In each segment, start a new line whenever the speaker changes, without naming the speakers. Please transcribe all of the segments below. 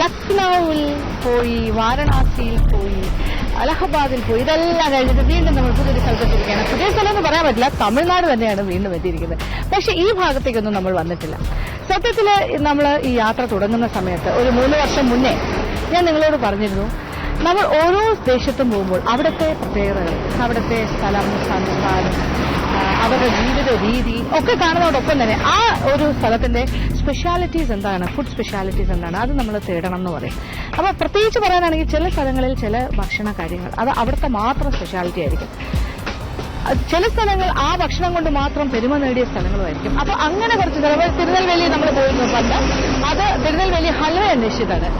ലക്നൌവിൽ പോയി, വാരണാസിയിൽ പോയി, അലഹബാദിൽ പോയി, ഇതെല്ലാം കഴിഞ്ഞിട്ട് വീണ്ടും നമ്മൾ പുതിയൊരു സ്ഥലത്തെത്തിയിരിക്കുകയാണ്. പുതിയ സ്ഥലം എന്ന് പറയാൻ പറ്റില്ല, തമിഴ്നാട് തന്നെയാണ് വീണ്ടും എത്തിയിരിക്കുന്നത്. പക്ഷെ ഈ ഭാഗത്തേക്കൊന്നും നമ്മൾ വന്നിട്ടില്ല. സത്യത്തിൽ നമ്മൾ ഈ യാത്ര തുടങ്ങുന്ന സമയത്ത് ഒരു 3 വർഷം മുന്നേ ഞാൻ നിങ്ങളോട് പറഞ്ഞിരുന്നു, നമ്മൾ ഓരോ ദേശത്തും പോകുമ്പോൾ അവിടുത്തെ പ്രത്യേകതകൾ, അവിടുത്തെ സ്ഥലം, സംസ്കാരം, അവരുടെ ജീവിത രീതി ഒക്കെ കാണുന്നതോടൊപ്പം തന്നെ ആ ഒരു സ്ഥലത്തിന്റെ സ്പെഷ്യാലിറ്റീസ് എന്താണ്, ഫുഡ് സ്പെഷ്യാലിറ്റീസ് എന്താണ്, അത് നമ്മൾ തേടണം എന്ന് പറയും. അപ്പൊ പ്രത്യേകിച്ച് പറയാനാണെങ്കിൽ ചില സ്ഥലങ്ങളിൽ ചില ഭക്ഷണ കാര്യങ്ങൾ അത് അവിടുത്തെ മാത്രം സ്പെഷ്യാലിറ്റി ആയിരിക്കും. ചില സ്ഥലങ്ങൾ ആ ഭക്ഷണം കൊണ്ട് മാത്രം പെരുമ നേടിയ സ്ഥലങ്ങളുമായിരിക്കും. അപ്പൊ അങ്ങനെ കുറച്ച് സ്ഥലങ്ങൾ, തിരുനെൽവേലി നമ്മൾ പോയിരുന്നു പണ്ട്, അത് തിരുനെൽവേലി ഹൽവ അന്വേഷിച്ചിട്ടാണ്.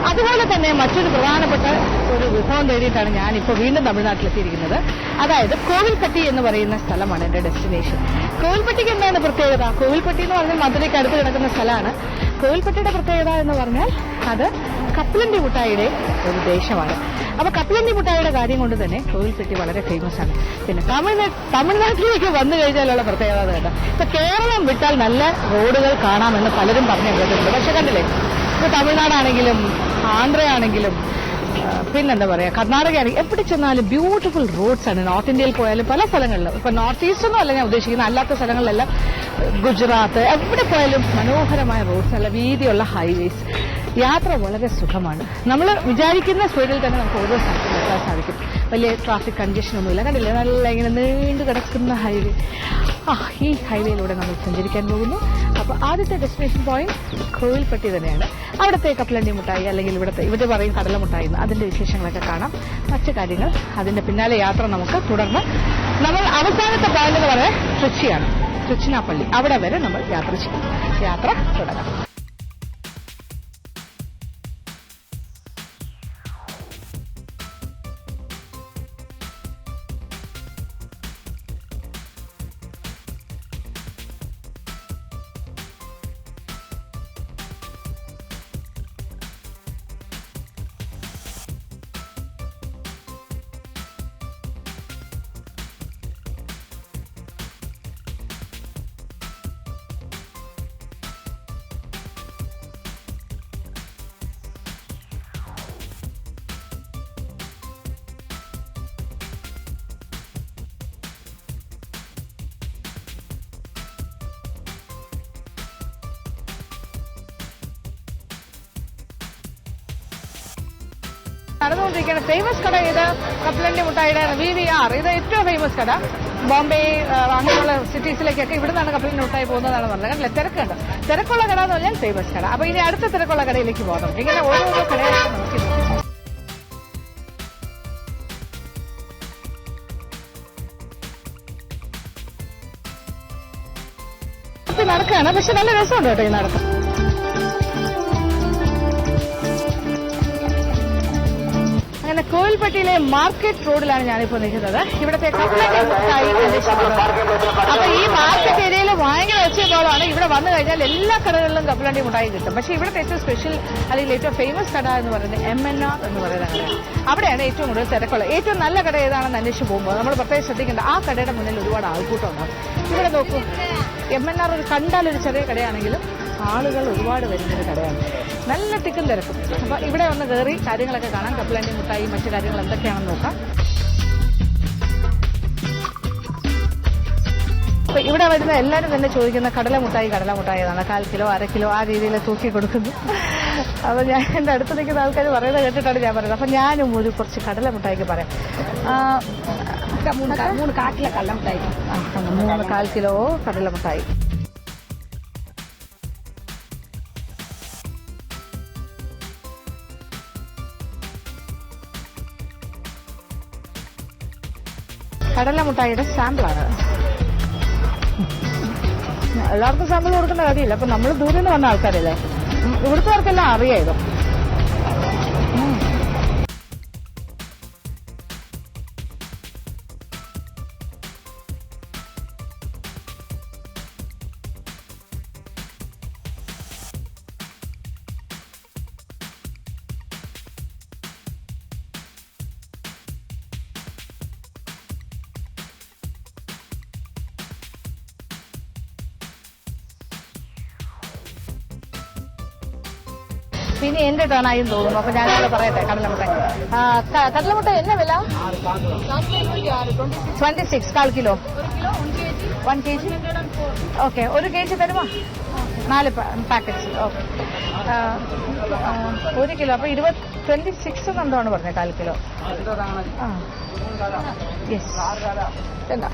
അതുപോലെ തന്നെ മറ്റൊരു പ്രധാനപ്പെട്ട ഒരു വിഭവം തേടിയിട്ടാണ് ഞാനിപ്പോൾ വീണ്ടും തമിഴ്നാട്ടിലെത്തിയിരിക്കുന്നത്. അതായത് കോവിൽപ്പട്ടി എന്ന് പറയുന്ന സ്ഥലമാണ് എന്റെ ഡെസ്റ്റിനേഷൻ. കോവിൽപ്പട്ടിക്ക് എന്താണ് പ്രത്യേകത? കോവിൽപ്പട്ടി എന്ന് പറഞ്ഞാൽ മധുരയ്ക്ക് അടുത്ത് കിടക്കുന്ന സ്ഥലമാണ്. കോവിൽപ്പട്ടിയുടെ പ്രത്യേകത എന്ന് പറഞ്ഞാൽ അത് കപ്പലണ്ടി മുട്ടായിയുടെ ഒരു ദേശമാണ്. അപ്പൊ കപ്പലണ്ടി മുട്ടായിയുടെ കാര്യം കൊണ്ട് തന്നെ കോവിൽപ്പട്ടി വളരെ ഫേമസ് ആണ്. പിന്നെ തമിഴ്നാട്ടിലേക്ക് വന്നു കഴിഞ്ഞാലുള്ള പ്രത്യേകത കേട്ടോ, ഇപ്പൊ കേരളം വിട്ടാൽ നല്ല റോഡുകൾ കാണാമെന്ന് പലരും പറഞ്ഞു കേട്ടിട്ടുണ്ട്. പക്ഷെ കണ്ടില്ലേ, ഇപ്പൊ തമിഴ്നാടാണെങ്കിലും ആന്ധ്രയാണെങ്കിലും പിന്നെന്താ പറയാ, കർണാടകയാണെങ്കിൽ എവിടെ ചെന്നാലും ബ്യൂട്ടിഫുൾ റോഡ്സ് ആണ്. നോർത്ത് ഇന്ത്യയിൽ പോയാലും പല സ്ഥലങ്ങളിലും, ഇപ്പൊ നോർത്ത് ഈസ്റ്റ് ഒന്നും അല്ല ഞാൻ ഉദ്ദേശിക്കുന്നത്, അല്ലാത്ത സ്ഥലങ്ങളിലെല്ലാം ഗുജറാത്ത് എവിടെ പോയാലും മനോഹരമായ റോഡ്സ്, നല്ല വീതിയുള്ള ഹൈവേസ്. യാത്ര വളരെ സുഖമാണ്. നമ്മൾ വിചാരിക്കുന്ന സ്പീഡിൽ തന്നെ നമുക്ക് ഓരോ സ്ഥലത്തും എത്താൻ സാധിക്കും. വലിയ ട്രാഫിക് കൺജഷൻ ഒന്നുമില്ല. കണ്ടില്ലേ, നല്ല ഇങ്ങനെ നീണ്ടു കിടക്കുന്ന ഹൈവേ. ഈ ഹൈവേയിലൂടെ നമ്മൾ സഞ്ചരിക്കാൻ പോകുന്നു. അപ്പൊ ആദ്യത്തെ ഡെസ്റ്റിനേഷൻ പോയിന്റ് കോവിൽപ്പട്ടി തന്നെയാണ്. അവിടുത്തെ കപ്പലണ്ടി മുട്ടായി, അല്ലെങ്കിൽ ഇവിടെ പറയും കടല മുട്ടായി, അതിന്റെ വിശേഷങ്ങളൊക്കെ കാണാം. മറ്റു കാര്യങ്ങൾ അതിന്റെ പിന്നാലെ യാത്ര നമുക്ക് തുടർന്ന് നമ്മൾ അവസാനത്തെ പോയിന്റ് എന്ന് പറയാൻ ട്രിച്ചിയാണ്, ട്രിച്ചിനാപ്പള്ളി. അവിടെ വരെ നമ്മൾ യാത്ര ചെയ്യും. യാത്ര തുടങ്ങാം. നടന്നുകൊണ്ടിരിക്കുകയാണ്. ഫേമസ് കട ഇത് കപ്പലണ്ടി മുട്ടായിയുടെ VVR, ഇത് ഏറ്റവും ഫേമസ് കട. ബോംബെ അങ്ങനെയുള്ള സിറ്റീസിലേക്കൊക്കെ ഇവിടെ നിന്നാണ് കപ്പലണ്ടി മുട്ടായി പോകുന്നതാണ് പറഞ്ഞത്. കണ്ടില്ല, തിരക്കുണ്ട്. തിരക്കുള്ള കട എന്ന് പറഞ്ഞാൽ ഫേമസ് കട. അപ്പൊ ഇനി അടുത്ത തിരക്കുള്ള കടയിലേക്ക് പോകണം. ഇങ്ങനെ ഓരോരോ കടയിലേക്ക് നോക്കി നടക്കുകയാണ്. പക്ഷെ നല്ല രസമുണ്ട് കേട്ടോ ഈ നടക്കം. അങ്ങനെ കോവിൽപ്പട്ടിയിലെ മാർക്കറ്റ് റോഡിലാണ് ഞാനിപ്പോൾ നിൽക്കുന്നത്. ഇവിടുത്തെ കപ്പലണ്ടി മുട്ടായി അന്വേഷിക്കുന്നത്. അപ്പൊ ഈ മാർക്കറ്റ് ഏരിയയിൽ ഭയങ്കര ഒച്ചയോളമാണ്. ഇവിടെ വന്നു കഴിഞ്ഞാൽ എല്ലാ കടകളിലും കപ്പലണ്ടി മുട്ടായി കിട്ടും. പക്ഷെ ഇവിടുത്തെ ഏറ്റവും സ്പെഷ്യൽ അല്ലെങ്കിൽ ഏറ്റവും ഫേമസ് കട എന്ന് പറയുന്നത് MNR എന്ന് പറയുന്ന കടയാണ്. അവിടെയാണ് ഏറ്റവും കൂടുതൽ തിരക്കുള്ളത്. ഏറ്റവും നല്ല കട ഏതാണെന്ന് അന്വേഷിച്ച് പോകുമ്പോൾ നമ്മൾ പ്രത്യേകം ശ്രദ്ധിക്കേണ്ട, ആ കടയുടെ മുന്നിൽ ഒരുപാട് ആൾക്കൂട്ടം ഉണ്ടാവും. ഇവിടെ നോക്കൂ, MNR ഒരു കണ്ടാലൊരു ചെറിയ കടയാണെങ്കിലും ആളുകൾ ഒരുപാട് വരുന്നൊരു കടയാണ്. നല്ല തിക്കും തിരക്കും. അപ്പൊ ഇവിടെ ഒന്ന് കയറി കാര്യങ്ങളൊക്കെ കാണാം. കപ്പലണ്ടി മുട്ടായി മറ്റു കാര്യങ്ങൾ എന്തൊക്കെയാണെന്ന് നോക്കാം. അപ്പൊ ഇവിടെ വരുന്ന എല്ലാവരും തന്നെ ചോദിക്കുന്ന കടല മുട്ടായി ഏതാണ്, 1/4 കിലോ 1/2 കിലോ ആ രീതിയിൽ തൂക്കി കൊടുക്കുന്നു. അപ്പൊ ഞാൻ എന്റെ അടുത്ത് നിൽക്കുന്ന ആൾക്കാർ പറയുന്നത് കേട്ടിട്ടാണ് ഞാൻ പറയുന്നത്. അപ്പൊ ഞാനും ഒരു കുറച്ച് കടല മുട്ടായിക്ക് പറയാം. 3 കാക്കിലെ കടല മുട്ടായി, 3/4 കിലോ കടല മുട്ടായി. കടല മുട്ടായിയുടെ സാമ്പിളാണ്. എല്ലാവർക്കും സാമ്പിൾ കൊടുക്കേണ്ട കാര്യമില്ല. അപ്പൊ നമ്മൾ ദൂരെ നിന്ന് വന്ന ആൾക്കാരല്ലേ, ഇവിടുത്തെ അറിയാം. പിന്നെ എന്റെ ടേണായി തോന്നുന്നു. അപ്പൊ ഞാനവിടെ പറയട്ടെ കടലമുട്ട. കടലമുട്ട എന്നാ വില? 26 കാൽ കിലോ. 1 kg. ഓക്കെ, 1 kg തരുമോ? 4 പാക്കറ്റ്സ്. Okay, 1 kilo. അപ്പൊ 26 എന്നെന്താണ് പറഞ്ഞത്? കാൽ കിലോ. യെസ്, എന്താ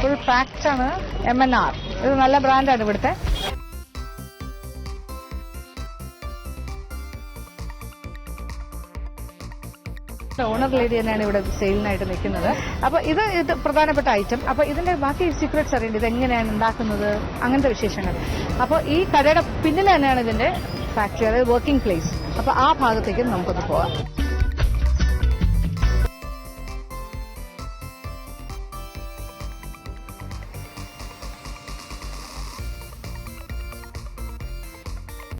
ഫുൾ പാക്ഡ് ആണ്. MNR ഇത് നല്ല ബ്രാൻഡാണ് ഇവിടുത്തെ. ഓണർ ലേഡി തന്നെയാണ് ഇവിടെ സെയിലിനായിട്ട് നിൽക്കുന്നത്. അപ്പൊ ഇത് പ്രധാനപ്പെട്ട ഐറ്റം. അപ്പൊ ഇതിന്റെ ബാക്കി സീക്രട്സ് അറിയേണ്ടത് ഇത് എങ്ങനെയാണ് ഉണ്ടാക്കുന്നത്, അങ്ങനത്തെ വിശേഷങ്ങൾ. അപ്പൊ ഈ കടയുടെ പിന്നിൽ തന്നെയാണ് ഇതിന്റെ ഫാക്ടറി, അതായത് വർക്കിംഗ് പ്ലേസ്. അപ്പൊ ആ ഭാഗത്തേക്ക് നമുക്കൊന്ന് പോവാം.